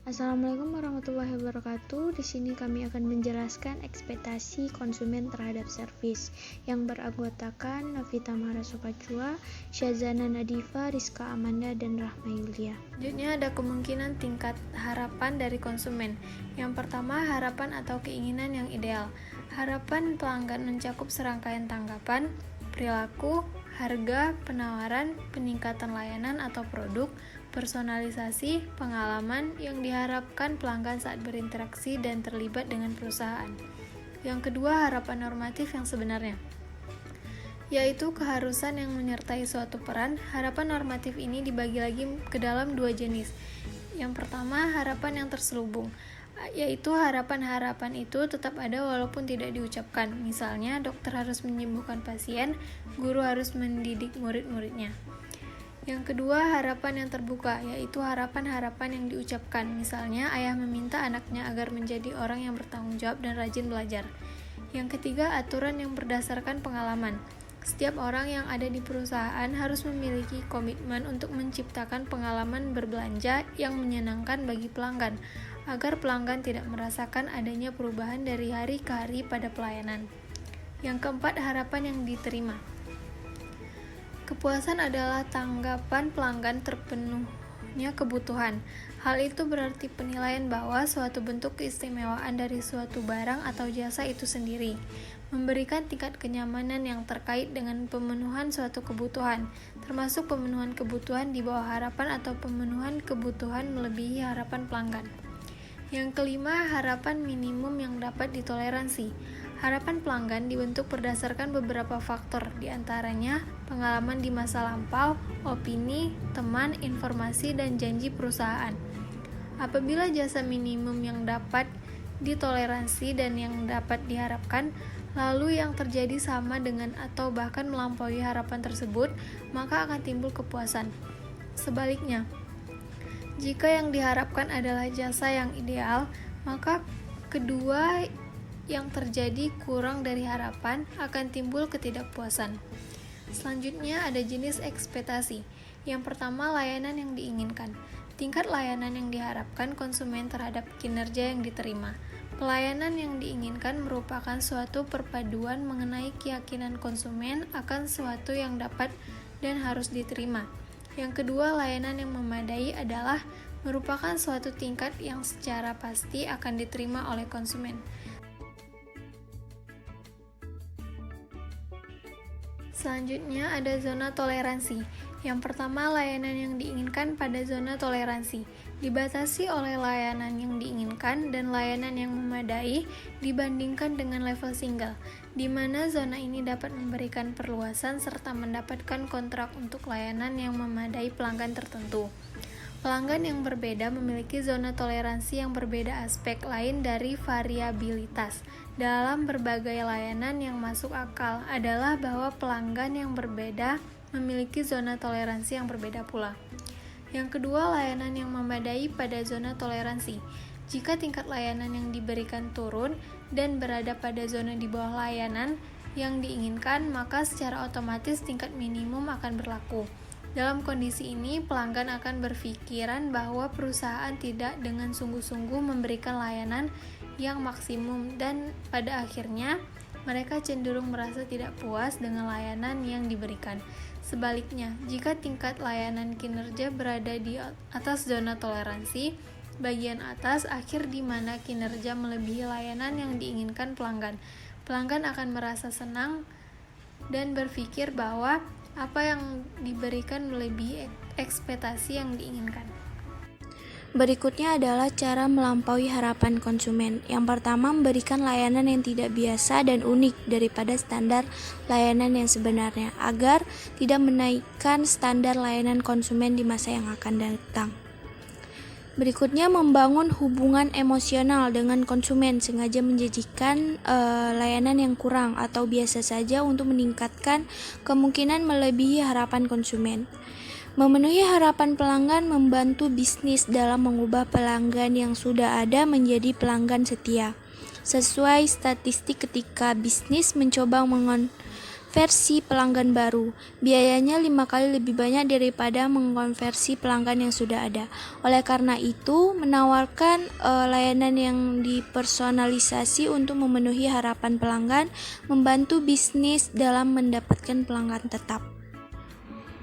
Assalamualaikum warahmatullahi wabarakatuh. Di sini kami akan menjelaskan ekspektasi konsumen terhadap servis yang beranggotakan Navita Mahara Sokacua, Syazana Nadifa, Rizka Amanda, dan Rahma Yulia. Selanjutnya ada kemungkinan tingkat harapan dari konsumen. Yang pertama, harapan atau keinginan yang ideal. Harapan pelanggan mencakup serangkaian tanggapan, perilaku, harga, penawaran, peningkatan layanan atau produk, personalisasi, pengalaman yang diharapkan pelanggan saat berinteraksi dan terlibat dengan perusahaan. Yang kedua, harapan normatif yang sebenarnya, yaitu keharusan yang menyertai suatu peran. Harapan normatif ini dibagi lagi ke dalam dua jenis. Yang pertama, harapan yang terselubung, yaitu harapan-harapan itu tetap ada walaupun tidak diucapkan. Misalnya, dokter harus menyembuhkan pasien, guru harus mendidik murid-muridnya. Yang kedua, harapan yang terbuka, yaitu harapan-harapan yang diucapkan. Misalnya, ayah meminta anaknya agar menjadi orang yang bertanggung jawab dan rajin belajar. Yang ketiga, aturan yang berdasarkan pengalaman. Setiap orang yang ada di perusahaan harus memiliki komitmen untuk menciptakan pengalaman berbelanja yang menyenangkan bagi pelanggan, agar pelanggan tidak merasakan adanya perubahan dari hari ke hari pada pelayanan. Yang keempat, harapan yang diterima. Kepuasan adalah tanggapan pelanggan terpenuhnya kebutuhan. Hal itu berarti penilaian bahwa suatu bentuk keistimewaan dari suatu barang atau jasa itu sendiri, memberikan tingkat kenyamanan yang terkait dengan pemenuhan suatu kebutuhan, termasuk pemenuhan kebutuhan di bawah harapan atau pemenuhan kebutuhan melebihi harapan pelanggan. Yang kelima, harapan minimum yang dapat ditoleransi. Harapan pelanggan dibentuk berdasarkan beberapa faktor, diantaranya pengalaman di masa lampau, opini, teman, informasi, dan janji perusahaan. Apabila jasa minimum yang dapat ditoleransi dan yang dapat diharapkan, lalu yang terjadi sama dengan atau bahkan melampaui harapan tersebut, maka akan timbul kepuasan. Sebaliknya, jika yang diharapkan adalah jasa yang ideal, maka kedua yang terjadi kurang dari harapan akan timbul ketidakpuasan. Selanjutnya ada jenis ekspektasi. Yang pertama, layanan yang diinginkan. Tingkat layanan yang diharapkan konsumen terhadap kinerja yang diterima. Pelayanan yang diinginkan merupakan suatu perpaduan mengenai keyakinan konsumen akan sesuatu yang dapat dan harus diterima. Yang kedua, layanan yang memadai adalah merupakan suatu tingkat yang secara pasti akan diterima oleh konsumen. Selanjutnya ada zona toleransi. Yang pertama, layanan yang diinginkan pada zona toleransi dibatasi oleh layanan yang diinginkan dan layanan yang memadai dibandingkan dengan level single, di mana zona ini dapat memberikan perluasan serta mendapatkan kontrak untuk layanan yang memadai pelanggan tertentu. Pelanggan yang berbeda memiliki zona toleransi yang berbeda. Aspek lain dari variabilitas dalam berbagai layanan yang masuk akal adalah bahwa pelanggan yang berbeda memiliki zona toleransi yang berbeda pula. Yang kedua, layanan yang memadai pada zona toleransi. Jika tingkat layanan yang diberikan turun dan berada pada zona di bawah layanan yang diinginkan, maka secara otomatis tingkat minimum akan berlaku. Dalam kondisi ini, pelanggan akan berpikiran bahwa perusahaan tidak dengan sungguh-sungguh memberikan layanan yang maksimum dan pada akhirnya mereka cenderung merasa tidak puas dengan layanan yang diberikan. Sebaliknya, jika tingkat layanan kinerja berada di atas zona toleransi, bagian atas akhir di mana kinerja melebihi layanan yang diinginkan pelanggan, pelanggan akan merasa senang dan berpikir bahwa apa yang diberikan melebihi ekspektasi yang diinginkan. Berikutnya adalah cara melampaui harapan konsumen. Yang pertama, memberikan layanan yang tidak biasa dan unik daripada standar layanan yang sebenarnya, agar tidak menaikkan standar layanan konsumen di masa yang akan datang. Berikutnya, membangun hubungan emosional dengan konsumen, sengaja menjanjikan layanan yang kurang atau biasa saja untuk meningkatkan kemungkinan melebihi harapan konsumen. Memenuhi harapan pelanggan membantu bisnis dalam mengubah pelanggan yang sudah ada menjadi pelanggan setia. Sesuai statistik, ketika bisnis mencoba versi pelanggan baru. Biayanya 5 kali lebih banyak daripada mengkonversi pelanggan yang sudah ada. Oleh karena itu, menawarkan layanan yang dipersonalisasi untuk memenuhi harapan pelanggan, membantu bisnis dalam mendapatkan pelanggan tetap.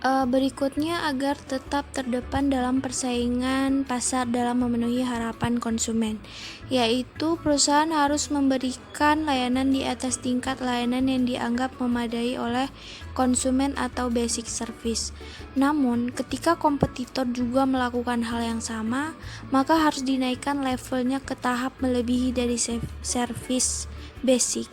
Berikutnya, agar tetap terdepan dalam persaingan pasar dalam memenuhi harapan konsumen, yaitu perusahaan harus memberikan layanan di atas tingkat layanan yang dianggap memadai oleh konsumen atau basic service. Namun, ketika kompetitor juga melakukan hal yang sama, maka harus dinaikkan levelnya ke tahap melebihi dari service basic,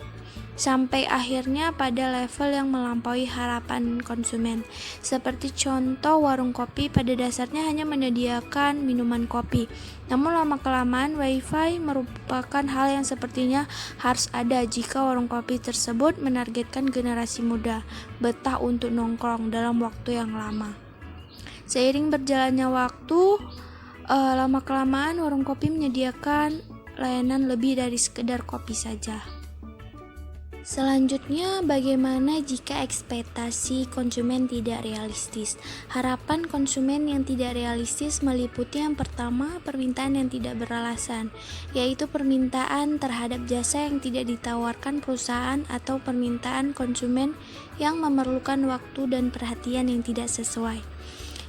sampai akhirnya pada level yang melampaui harapan konsumen. Seperti contoh, warung kopi pada dasarnya hanya menyediakan minuman kopi. Namun lama-kelamaan WiFi merupakan hal yang sepertinya harus ada jika warung kopi tersebut menargetkan generasi muda betah untuk nongkrong dalam waktu yang lama. Seiring berjalannya waktu, lama-kelamaan warung kopi menyediakan layanan lebih dari sekedar kopi saja. Selanjutnya, bagaimana jika ekspektasi konsumen tidak realistis? Harapan konsumen yang tidak realistis meliputi yang pertama, permintaan yang tidak beralasan, yaitu permintaan terhadap jasa yang tidak ditawarkan perusahaan atau permintaan konsumen yang memerlukan waktu dan perhatian yang tidak sesuai.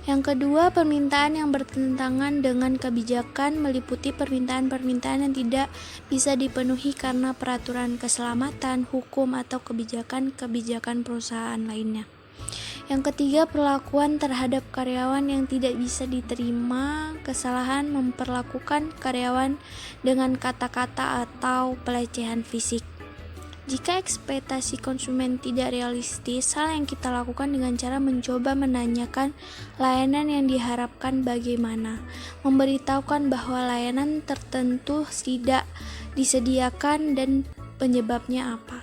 Yang kedua, permintaan yang bertentangan dengan kebijakan meliputi permintaan-permintaan yang tidak bisa dipenuhi karena peraturan keselamatan, hukum, atau kebijakan-kebijakan perusahaan lainnya. Yang ketiga, perlakuan terhadap karyawan yang tidak bisa diterima, kesalahan memperlakukan karyawan dengan kata-kata atau pelecehan fisik. Jika ekspektasi konsumen tidak realistis, hal yang kita lakukan dengan cara mencoba menanyakan layanan yang diharapkan bagaimana, memberitahukan bahwa layanan tertentu tidak disediakan dan penyebabnya apa,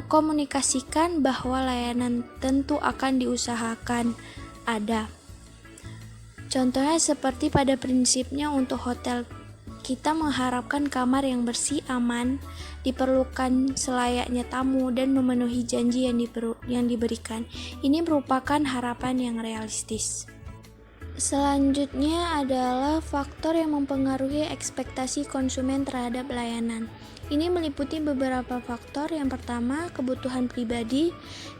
komunikasikan bahwa layanan tentu akan diusahakan ada. Contohnya seperti pada prinsipnya untuk hotel, kita mengharapkan kamar yang bersih, aman, diperlukan selayaknya tamu, dan memenuhi janji yang diberikan. Ini merupakan harapan yang realistis. Selanjutnya adalah faktor yang mempengaruhi ekspektasi konsumen terhadap layanan. Ini meliputi beberapa faktor. Yang pertama, kebutuhan pribadi,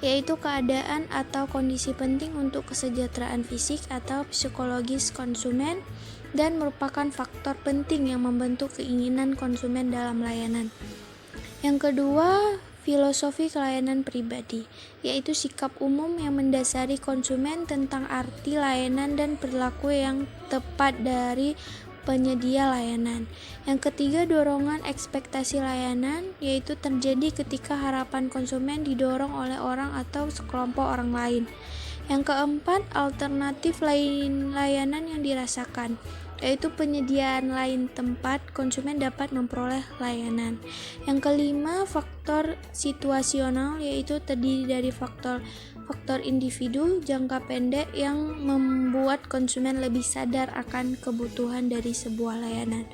yaitu keadaan atau kondisi penting untuk kesejahteraan fisik atau psikologis konsumen, dan merupakan faktor penting yang membentuk keinginan konsumen dalam layanan. Yang kedua, filosofi layanan pribadi, yaitu sikap umum yang mendasari konsumen tentang arti layanan dan perilaku yang tepat dari penyedia layanan. Yang ketiga, dorongan ekspektasi layanan, yaitu terjadi ketika harapan konsumen didorong oleh orang atau sekelompok orang lain. Yang keempat, alternatif layanan yang dirasakan, yaitu penyediaan lain tempat konsumen dapat memperoleh layanan. Yang kelima, faktor situasional, yaitu terdiri dari faktor individu jangka pendek yang membuat konsumen lebih sadar akan kebutuhan dari sebuah layanan.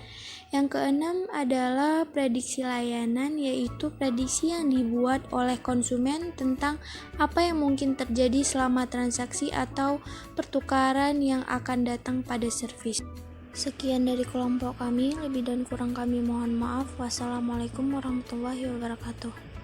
Yang keenam adalah prediksi layanan, yaitu prediksi yang dibuat oleh konsumen tentang apa yang mungkin terjadi selama transaksi atau pertukaran yang akan datang pada servis. Sekian dari kelompok kami, lebih dan kurang kami mohon maaf. Wassalamualaikum warahmatullahi wabarakatuh.